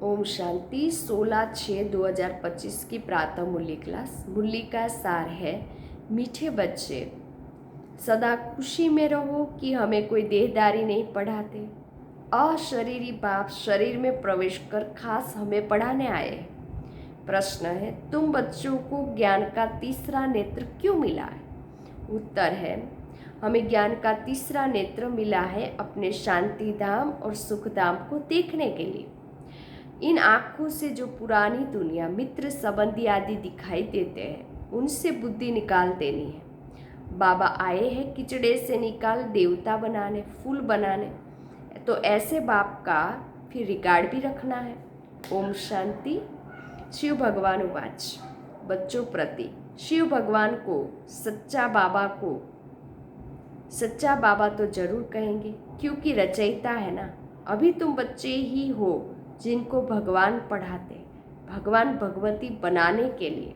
ओम शांति 16/6/2025 की प्रातः मूल्य क्लास। मूल्य का सार है, मीठे बच्चे सदा खुशी में रहो कि हमें कोई देहदारी नहीं पढ़ाते। अशरीरी बाप शरीर में प्रवेश कर खास हमें पढ़ाने आए हैं। प्रश्न है, तुम बच्चों को ज्ञान का तीसरा नेत्र क्यों मिला है? उत्तर है, हमें ज्ञान का तीसरा नेत्र मिला है अपने शांति धाम और सुख धाम को देखने के लिए। इन आँखों से जो पुरानी दुनिया, मित्र, संबंधी आदि दिखाई देते हैं, उनसे बुद्धि निकाल देनी है। बाबा आए हैं किचड़े से निकाल देवता बनाने, फूल बनाने। तो ऐसे बाप का फिर रिकॉर्ड भी रखना है। ओम शांति। शिव भगवान उवाच। बच्चों प्रति शिव भगवान को सच्चा बाबा तो जरूर कहेंगे, क्योंकि रचयिता है ना। अभी तुम बच्चे ही हो जिनको भगवान पढ़ाते, भगवान भगवती बनाने के लिए।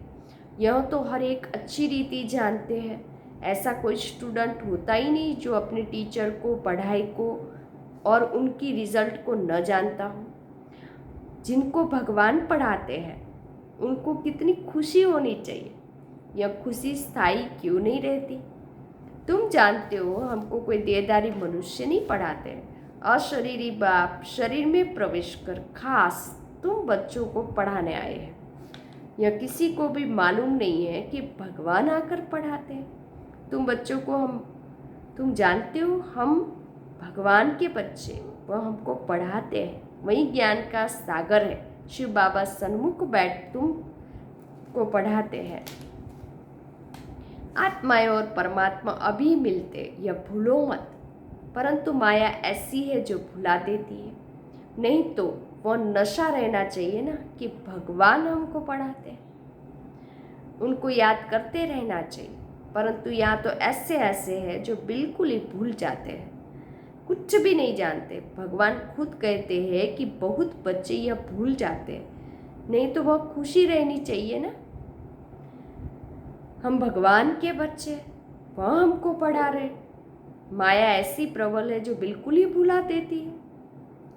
यह तो हर एक अच्छी रीति जानते हैं। ऐसा कोई स्टूडेंट होता ही नहीं जो अपने टीचर को, पढ़ाई को और उनकी रिजल्ट को न जानता हो। जिनको भगवान पढ़ाते हैं उनको कितनी खुशी होनी चाहिए। यह खुशी स्थायी क्यों नहीं रहती? तुम जानते हो, हमको कोई देहदारी मनुष्य नहीं पढ़ाते। अशरीरी बाप शरीर में प्रवेश कर खास तुम बच्चों को पढ़ाने आए हैं। यह किसी को भी मालूम नहीं है कि भगवान आकर पढ़ाते हैं। तुम जानते हो, हम भगवान के बच्चे, वह हमको पढ़ाते हैं। वही ज्ञान का सागर है। शिव बाबा सन्मुख बैठ तुम को पढ़ाते हैं। आत्माएं और परमात्मा अभी मिलते, यह भूलो मत। परंतु माया ऐसी है जो भुला देती है। नहीं तो वह नशा रहना चाहिए ना कि भगवान हमको पढ़ाते हैं। उनको याद करते रहना चाहिए। परंतु यहाँ तो ऐसे हैं जो बिल्कुल ही भूल जाते हैं, कुछ भी नहीं जानते। भगवान खुद कहते हैं कि बहुत बच्चे यह भूल जाते हैं। नहीं तो वह खुशी रहनी चाहिए ना। हम भगवान के बच्चे, वह हमको पढ़ा रहे। माया ऐसी प्रबल है जो बिल्कुल ही भुला देती है।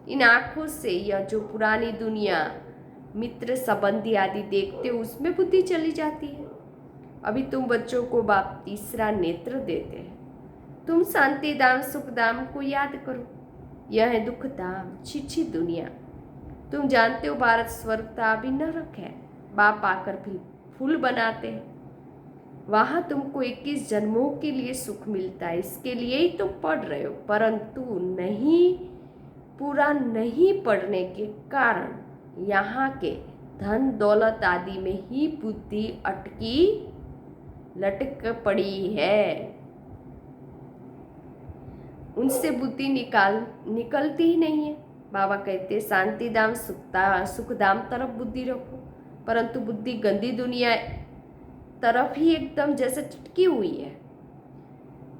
इन आँखों से यह जो पुरानी दुनिया, मित्र, संबंधी आदि देखते हो, उसमें बुद्धि चली जाती है। अभी तुम बच्चों को बाप तीसरा नेत्र देते हैं। तुम शांति धाम, सुख धाम को याद करो। यह है दुख धाम, छिछी दुनिया। तुम जानते हो भारत स्वर्ग था, अभी नरक है। बाप आकर भी फूल बनाते हैं। वहाँ तुमको 21 जन्मों के लिए सुख मिलता है, इसके लिए ही तुम पढ़ रहे हो। परंतु पूरा नहीं पढ़ने के कारण यहाँ के धन दौलत आदि में ही बुद्धि अटकी लटक पड़ी है। उनसे बुद्धि निकलती ही नहीं है। बाबा कहते शांति धाम, सुख धाम तरफ बुद्धि रखो। परंतु बुद्धि गंदी दुनिया तरफ ही एकदम जैसे चटकी हुई है,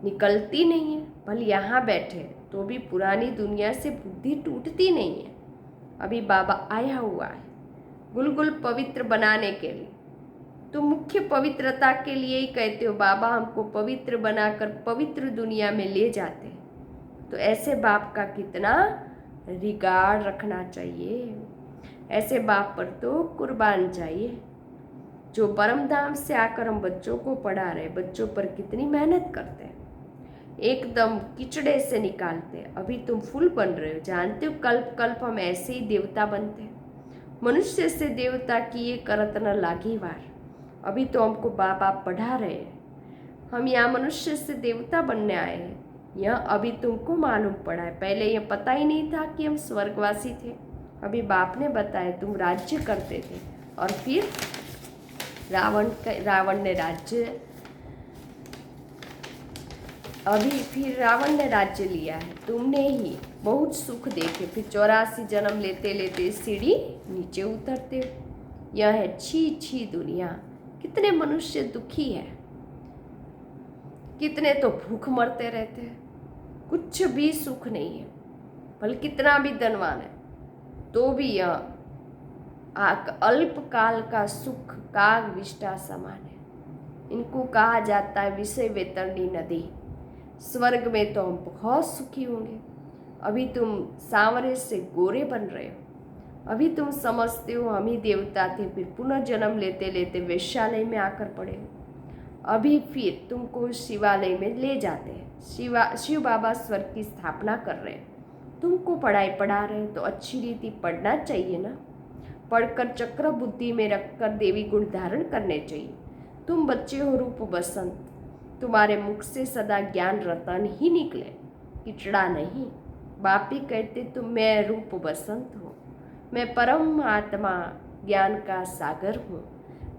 निकलती नहीं है। भले यहाँ बैठे तो भी पुरानी दुनिया से बुद्धि टूटती नहीं है। अभी बाबा आया हुआ है गुलगुल पवित्र बनाने के लिए। तो मुख्य पवित्रता के लिए ही कहते हो, बाबा हमको पवित्र बनाकर पवित्र दुनिया में ले जाते हैं। तो ऐसे बाप का कितना रिगार्ड रखना चाहिए। ऐसे बाप पर तो कुर्बान चाहिए। जो परम धाम से आकर हम बच्चों को पढ़ा रहे, बच्चों पर कितनी मेहनत करते हैं, एकदम किचड़े से निकालते हैं। अभी तुम फूल बन रहे हो। जानते हो, कल्प कल्प हम ऐसे ही देवता बनते हैं। मनुष्य से देवता की ये करत न लागी वार। अभी तो हमको बाबा पढ़ा रहे हैं। हम यहाँ मनुष्य से देवता बनने आए हैं। यह अभी तुमको मालूम पड़ा है। पहले यह पता ही नहीं था कि हम स्वर्गवासी थे। अभी बाप ने बताया तुम राज्य करते थे, और फिर रावण ने राज्य लिया है। तुमने ही बहुत सुख देखे, फिर 84 जन्म लेते लेते सीढ़ी नीचे उतरते हो। यह है छी दुनिया। कितने मनुष्य दुखी है, कितने तो भूख मरते रहते हैं। कुछ भी सुख नहीं है। भले कितना भी धनवान है तो भी यह अल्प काल का सुख काग विष्टा समान है। इनको कहा जाता है विषय वेतरणी नदी। स्वर्ग में तो हम बहुत सुखी होंगे। अभी तुम सांवरे से गोरे बन रहे हो। अभी तुम समझते हो हम ही देवता थे, फिर पुनः जन्म लेते लेते वेश्यालय में आकर पड़े हो। अभी फिर तुमको शिवालय में ले जाते हैं, शिव बाबा स्वर्ग की स्थापना कर रहे हैं, तुमको पढ़ाई पढ़ा रहे हैं, तो अच्छी रीति पढ़ना चाहिए ना। पढ़कर चक्र बुद्धि में रखकर देवी गुण धारण करने चाहिए। तुम बच्चे हो रूप बसंत, तुम्हारे मुख से सदा ज्ञान रतन ही निकले, किचड़ा नहीं। बाप भी कहते तुम मैं रूप बसंत हूँ, मैं परम आत्मा ज्ञान का सागर हूँ।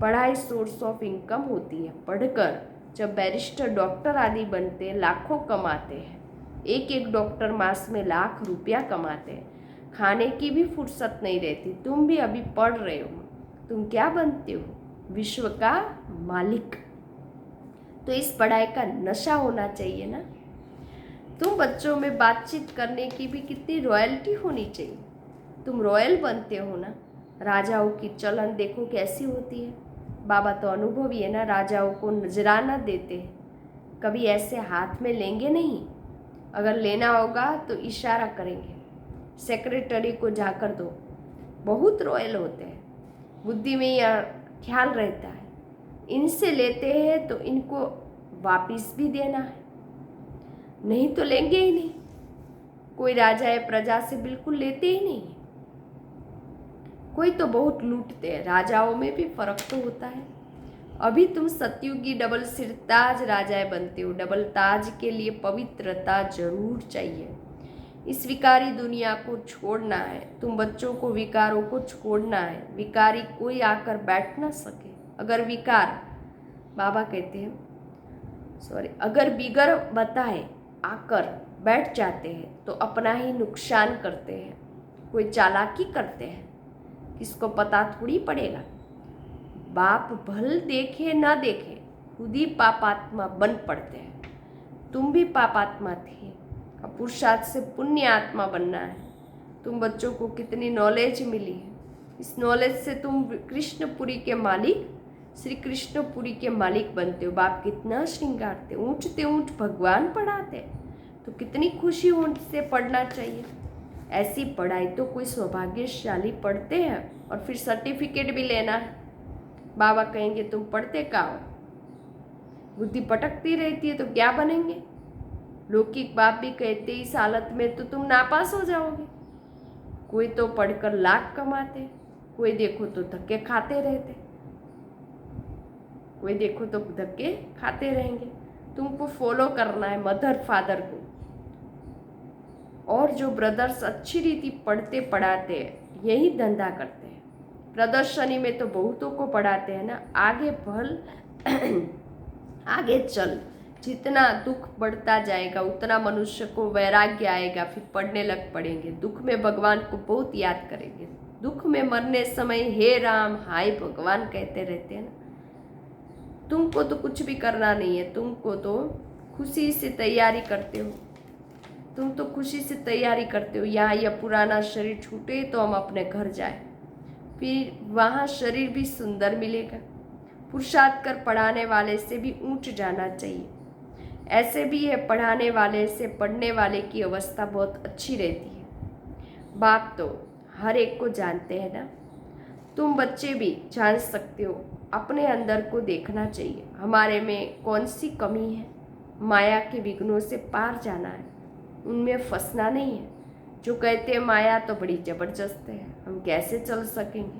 पढ़ाई सोर्स ऑफ इनकम होती है। पढ़कर जब बैरिस्टर डॉक्टर आदि बनते लाखों कमाते हैं, एक एक डॉक्टर मास में लाख रुपया कमाते हैं, खाने की भी फुर्सत नहीं रहती। तुम भी अभी पढ़ रहे हो, तुम क्या बनते हो? विश्व का मालिक। तो इस पढ़ाई का नशा होना चाहिए ना। तुम बच्चों में बातचीत करने की भी कितनी रॉयल्टी होनी चाहिए। तुम रॉयल बनते हो ना। राजाओं की चलन देखो कैसी होती है। बाबा तो अनुभवी है ना, राजाओं को नजराना देते हैं, कभी ऐसे हाथ में लेंगे नहीं। अगर लेना होगा तो इशारा करेंगे, सेक्रेटरी को जाकर दो। बहुत रॉयल होते हैं, बुद्धि में यह ख्याल रहता है, इनसे लेते हैं तो इनको वापिस भी देना है, नहीं तो लेंगे ही नहीं। कोई राजा या प्रजा से बिल्कुल लेते ही नहीं। कोई तो बहुत लूटते हैं। राजाओं में भी फर्क तो होता है। अभी तुम सतयुगी डबल सिरताज राजाएं बनते हो। डबल ताज के लिए पवित्रता जरूर चाहिए। इस विकारी दुनिया को छोड़ना है। तुम बच्चों को विकारों को छोड़ना है। विकारी कोई आकर बैठ ना सके। अगर विकार, बाबा कहते हैं अगर बिगर बताए आकर बैठ जाते हैं तो अपना ही नुकसान करते हैं। कोई चालाकी करते हैं, किसको पता थोड़ी पड़ेगा। बाप भल देखे ना देखे, खुद ही पापात्मा बन पड़ते हैं। तुम भी पापात्मा थे, अब पुरुषार्थ से पुण्य आत्मा बनना है। तुम बच्चों को कितनी नॉलेज मिली है। इस नॉलेज से तुम कृष्णपुरी के मालिक, श्री कृष्णपुरी के मालिक बनते हो। बाप कितना श्रृंगारते, ऊँचते ऊँच भगवान पढ़ाते, तो कितनी खुशी उनसे पढ़ना चाहिए। ऐसी पढ़ाई तो कोई सौभाग्यशाली पढ़ते हैं और फिर सर्टिफिकेट भी लेना है। बाबा कहेंगे तुम पढ़ते का हो, बुद्धि पटकती रहती है तो क्या बनेंगे। लौकिक बाप भी कहते इस हालत में तो तुम नापास हो जाओगे। कोई तो पढ़कर लाख कमाते, कोई देखो तो धक्के खाते रहते, कोई देखो तो धक्के खाते रहेंगे। तुमको फॉलो करना है मदर फादर को। और जो ब्रदर्स अच्छी रीति पढ़ते पढ़ाते हैं यही धंधा करते हैं। प्रदर्शनी में तो बहुतों को पढ़ाते हैं ना, आगे भल आगे चल। जितना दुख बढ़ता जाएगा उतना मनुष्य को वैराग्य आएगा, फिर पढ़ने लग पड़ेंगे। दुख में भगवान को बहुत याद करेंगे। दुख में मरने समय हे राम हाय भगवान कहते रहते हैं ना। तुमको तो कुछ भी करना नहीं है, तुमको तो खुशी से तैयारी करते हो। तुम तो खुशी से तैयारी करते हो, यहाँ यह पुराना शरीर छूटे तो हम अपने घर जाए, फिर वहाँ शरीर भी सुंदर मिलेगा। पुरुषार्थ कर पढ़ाने वाले से भी ऊंच जाना चाहिए। ऐसे भी है, पढ़ाने वाले से पढ़ने वाले की अवस्था बहुत अच्छी रहती है। बाप तो हर एक को जानते हैं ना। तुम बच्चे भी जान सकते हो, अपने अंदर को देखना चाहिए, हमारे में कौन सी कमी है। माया के विघ्नों से पार जाना है, उनमें फंसना नहीं है। जो कहते हैं माया तो बड़ी जबरदस्त है, हम कैसे चल सकेंगे।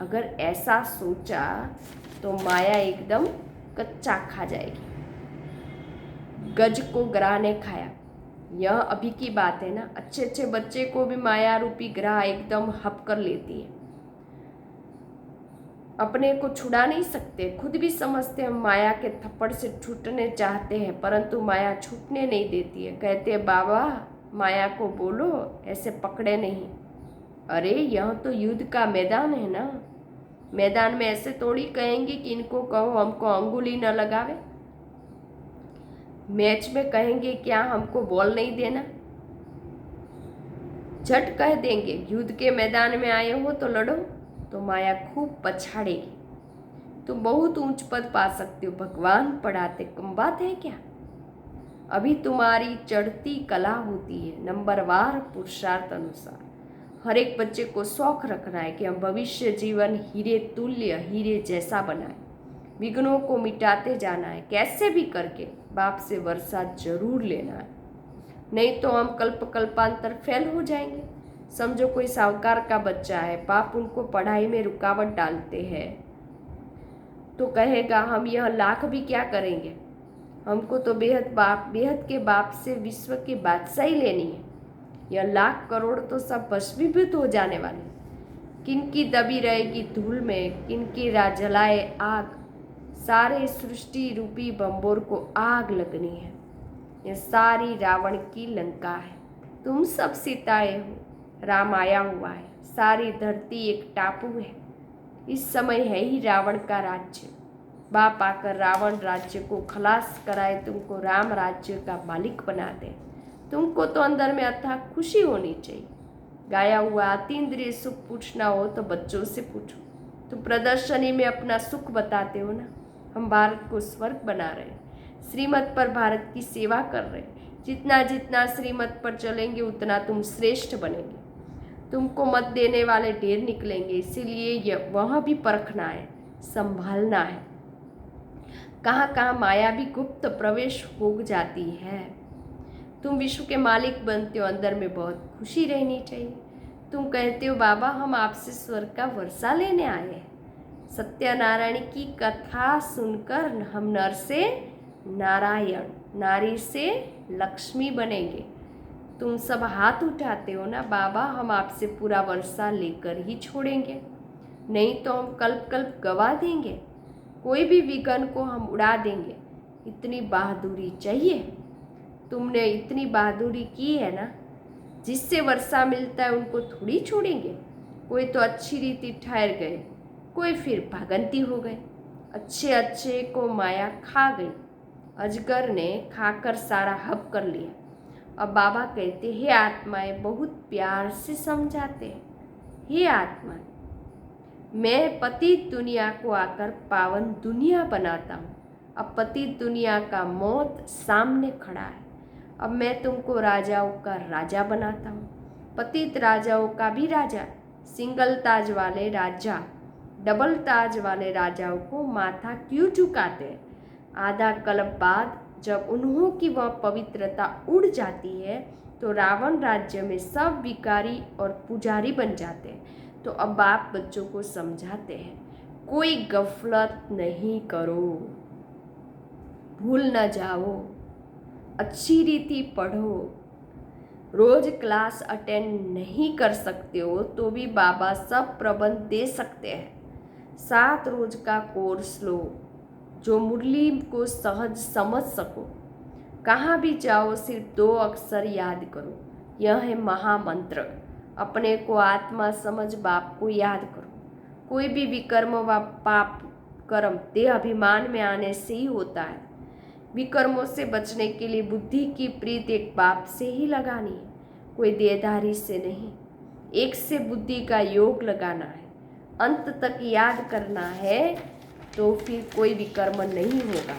अगर ऐसा सोचा तो माया एकदम कच्चा खा जाएगी। गज को ग्राह ने खाया, यह अभी की बात है ना। अच्छे अच्छे बच्चे को भी माया रूपी ग्राह एकदम हप कर लेती है। अपने को छुड़ा नहीं सकते, खुद भी समझते हम माया के थप्पड़ से छूटने चाहते हैं, परंतु माया छूटने नहीं देती है। कहते हैं बाबा माया को बोलो ऐसे पकड़े नहीं। अरे यह तो युद्ध का मैदान है ना, मैदान में ऐसे थोड़ी कहेंगे कि इनको कहो हमको अंगुली न लगावे। मैच में कहेंगे क्या हमको बॉल नहीं देना, झट कह देंगे युद्ध के मैदान में आए हो तो लड़ो, तो माया खूब पछाड़ेगी। तुम बहुत ऊंच पद पा सकते हो, भगवान पढ़ाते कम बात है क्या। अभी तुम्हारी चढ़ती कला होती है, नंबरवार पुरुषार्थ अनुसार। हर एक बच्चे को शौक रखना है कि हम भविष्य जीवन हीरे तुल्य, हीरे जैसा बनाए। विघ्नों को मिटाते जाना है, कैसे भी करके बाप से वर्षा जरूर लेना है, नहीं तो हम कल्पांतर फेल हो जाएंगे। समझो कोई साहूकार का बच्चा है, बाप उनको पढ़ाई में रुकावट डालते हैं, तो कहेगा हम यह लाख भी क्या करेंगे, हमको तो बेहद के बाप से विश्व की बादशाही लेनी है। यह लाख करोड़ तो सब भस्मीभूत हो जाने वाले। किनकी दबी रहेगी धूल में, किनकी जलाए आग, सारे सृष्टि रूपी बम्बोर को आग लगनी है। यह सारी रावण की लंका है, तुम सब सीताएं हो, राम आया हुआ है, सारी धरती एक टापू है। इस समय है ही रावण का राज्य। बाप आकर रावण राज्य को खलास कराए, तुमको राम राज्य का मालिक बना दे। तुमको तो अंदर में अथाह खुशी होनी चाहिए। गाया हुआ अतीन्द्रिय सुख पूछना हो तो बच्चों से पूछो। तुम प्रदर्शनी में अपना सुख बताते हो ना, हम भारत को स्वर्ग बना रहे हैं, श्रीमत पर भारत की सेवा कर रहे हैं। जितना जितना श्रीमत पर चलेंगे उतना तुम श्रेष्ठ बनेंगे। तुमको मत देने वाले ढेर निकलेंगे, इसीलिए वह भी परखना है, संभालना है। कहाँ कहाँ माया भी गुप्त प्रवेश हो जाती है। तुम विश्व के मालिक बनते हो, अंदर में बहुत खुशी रहनी चाहिए। तुम कहते हो बाबा हम आपसे स्वर्ग का वर्षा लेने आए हैं। सत्यनारायण की कथा सुनकर हम नर से नारायण, नारी से लक्ष्मी बनेंगे। तुम सब हाथ उठाते हो ना, बाबा हम आपसे पूरा वर्षा लेकर ही छोड़ेंगे, नहीं तो हम कल्प कल्प गवा देंगे, कोई भी विघ्न को हम उड़ा देंगे। इतनी बहादुरी चाहिए। तुमने इतनी बहादुरी की है ना, जिससे वर्षा मिलता है उनको थोड़ी छोड़ेंगे। कोई तो अच्छी रीति ठहर गए, कोई फिर भागंती हो गए। अच्छे अच्छे को माया खा गई, अजगर ने खाकर सारा हब कर लिया। अब बाबा कहते हे आत्माएं, बहुत प्यार से समझाते हैं, हे आत्मा मैं पतित दुनिया को आकर पावन दुनिया बनाता हूँ। अब पतित दुनिया का मौत सामने खड़ा है, अब मैं तुमको राजाओं का राजा बनाता हूँ। पतित राजाओं का भी राजा, सिंगल ताज वाले राजा डबल ताज वाले राजाओं को माथा क्यों झुकाते हैं? आधा कल्प बाद जब उन्हों की वह पवित्रता उड़ जाती है तो रावण राज्य में सब विकारी और पुजारी बन जाते हैं। तो अब बाप बच्चों को समझाते हैं, कोई गफलत नहीं करो, भूल न जाओ, अच्छी रीति पढ़ो। रोज क्लास अटेंड नहीं कर सकते हो तो भी बाबा सब प्रबंध दे सकते हैं। 7 रोज का कोर्स लो जो मुरली को सहज समझ सको। कहाँ भी जाओ सिर्फ 2 अक्षर याद करो, यह है महामंत्र। अपने को आत्मा समझ बाप को याद करो। कोई भी विकर्म व पाप कर्म देह अभिमान में आने से ही होता है। विकर्मों से बचने के लिए बुद्धि की प्रीत एक बाप से ही लगानी है, कोई देहधारी से नहीं। एक से बुद्धि का योग लगाना है, अंत तक याद करना है, तो फिर कोई विकर्म नहीं होगा।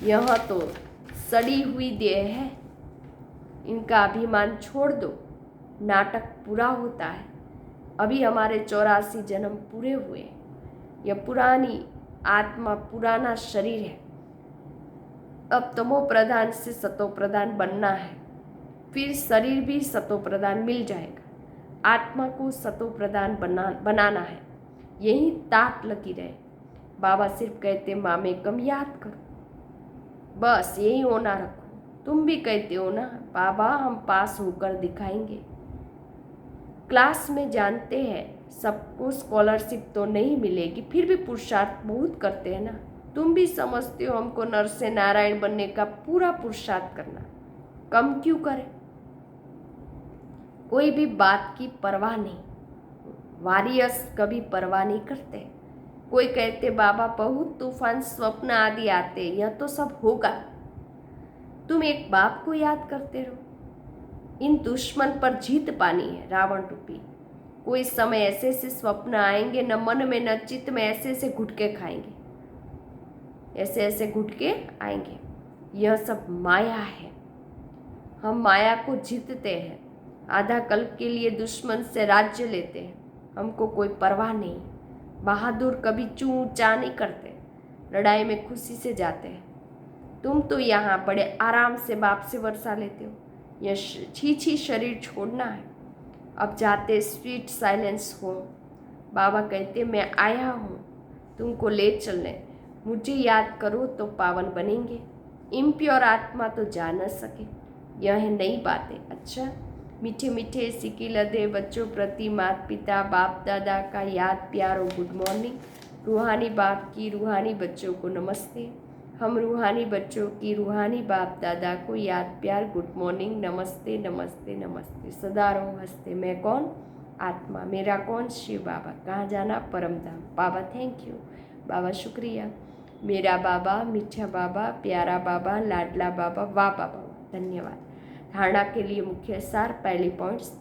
यह तो सड़ी हुई देह है, इनका अभिमान छोड़ दो, नाटक पूरा होता है। अभी हमारे 84 जन्म पूरे हुए। यह पुरानी आत्मा, पुराना शरीर है। अब तमो प्रधान से सतो प्रधान बनना है, फिर शरीर भी सतो प्रधान मिल जाएगा। आत्मा को सतो प्रधान बनाना है, यही ताक लगी रहे। बाबा सिर्फ कहते मामे कम याद करो, बस यही होना रखो। तुम भी कहते हो ना बाबा हम पास होकर दिखाएंगे। क्लास में जानते हैं सबको स्कॉलरशिप तो नहीं मिलेगी, फिर भी पुरुषार्थ बहुत करते हैं ना। तुम भी समझते हो हमको नर से नारायण बनने का पूरा पुरुषार्थ करना, कम क्यों करें? कोई भी बात की परवाह नहीं, वॉरियर्स कभी परवाह नहीं करते। कोई कहते बाबा बहुत तूफान स्वप्न आदि आते, यह तो सब होगा। तुम एक बाप को याद करते रहो। इन दुश्मन पर जीत पानी है, रावण रूपी। कोई समय ऐसे ऐसे स्वप्न आएंगे, न मन में न चित्त में, ऐसे ऐसे घुटके खाएंगे, ऐसे ऐसे घुटके आएंगे। यह सब माया है, हम माया को जीतते हैं। आधा कल्प के लिए दुश्मन से राज्य लेते हैं, हमको कोई परवाह नहीं। बहादुर कभी चूं चा नहीं करते, लड़ाई में खुशी से जाते हैं। तुम तो यहाँ बड़े आराम से बाप से वर्षा लेते हो। यह छी शरीर छोड़ना है, अब जाते स्वीट साइलेंस हो। बाबा कहते मैं आया हूँ तुमको ले चलने, मुझे याद करो तो पावन बनेंगे। इम्प्योर आत्मा तो जा न सके, यह है नई बातें। अच्छा, मीठे मीठे सिक्के लदे बच्चों प्रति माता पिता बाप दादा का याद प्यार और गुड मॉर्निंग। रूहानी बाप की रूहानी बच्चों को नमस्ते। हम रूहानी बच्चों की रूहानी बाप दादा को याद प्यार गुड मॉर्निंग, नमस्ते नमस्ते नमस्ते। सदा रहो हंसते। मैं कौन? आत्मा। मेरा कौन? शिव बाबा। कहाँ जाना? परम धाम। बाबा थैंक यू। बाबा शुक्रिया। मेरा बाबा, मीठा बाबा, प्यारा बाबा, लाडला बाबा, वाह बाबा, धन्यवाद। धारणा के लिए मुख्य सार। पहले पॉइंट्स,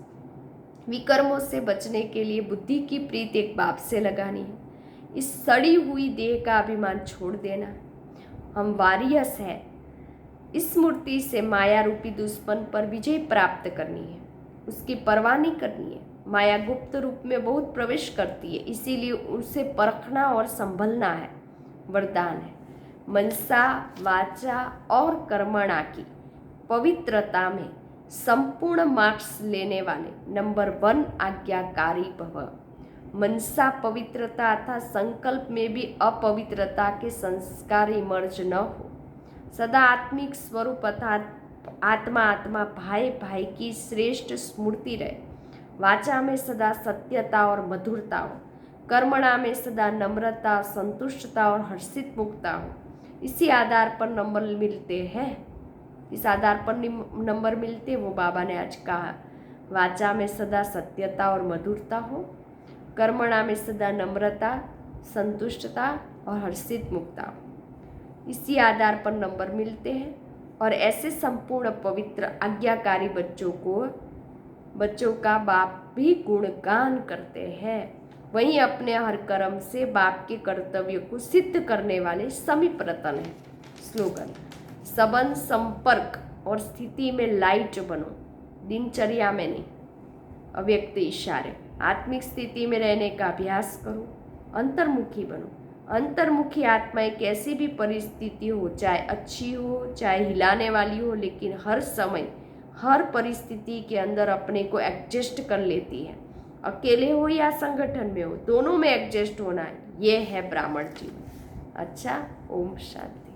विकर्मों से बचने के लिए बुद्धि की प्रीति एक बाप से लगानी है। इस सड़ी हुई देह का अभिमान छोड़ देना। हम वारियस हैं। इस मूर्ति से माया रूपी दुश्मन पर विजय प्राप्त करनी है, उसकी परवाह नहीं करनी है। माया गुप्त रूप में बहुत प्रवेश करती है, इसीलिए उसे परखना और संभलना है। वरदान है, मनसा वाचा और कर्मणा की पवित्रता में संपूर्ण मार्क्स लेने वाले नंबर 1 आज्ञाकारी भव। मनसा पवित्रता अर्थात संकल्प में भी अपवित्रता के संस्कार इमर्ज न हो। सदा आत्मिक स्वरूप अर्थात आत्मा आत्मा भाई भाई की श्रेष्ठ स्मृति रहे। वाचा में सदा सत्यता और मधुरता हो। कर्मणा में सदा नम्रता, संतुष्टता और हर्षित मुक्ता हो। इसी आधार पर नंबर मिलते हैं, इस आधार पर नंबर मिलते, वो बाबा ने आज कहा। वाचा में सदा सत्यता और मधुरता हो, कर्मणा में सदा नम्रता, संतुष्टता और हर्षित मुक्ता हो। इसी आधार पर नंबर मिलते हैं। और ऐसे संपूर्ण पवित्र आज्ञाकारी बच्चों का बाप भी गुणगान करते हैं। वहीं अपने हर कर्म से बाप के कर्तव्य को सिद्ध करने वाले समीप रतन है। स्लोगन, संबंध संपर्क और स्थिति में लाइट बनो, दिनचर्या में नहीं। अव्यक्त इशारे, आत्मिक स्थिति में रहने का अभ्यास करो, अंतर्मुखी बनो। अंतर्मुखी आत्मा एक ऐसी भी परिस्थिति हो, चाहे अच्छी हो चाहे हिलाने वाली हो, लेकिन हर समय हर परिस्थिति के अंदर अपने को एडजस्ट कर लेती है। अकेले हो या संगठन में हो, दोनों में एडजस्ट होना है। ये है ब्राह्मण जीवन। अच्छा, ओम शांति।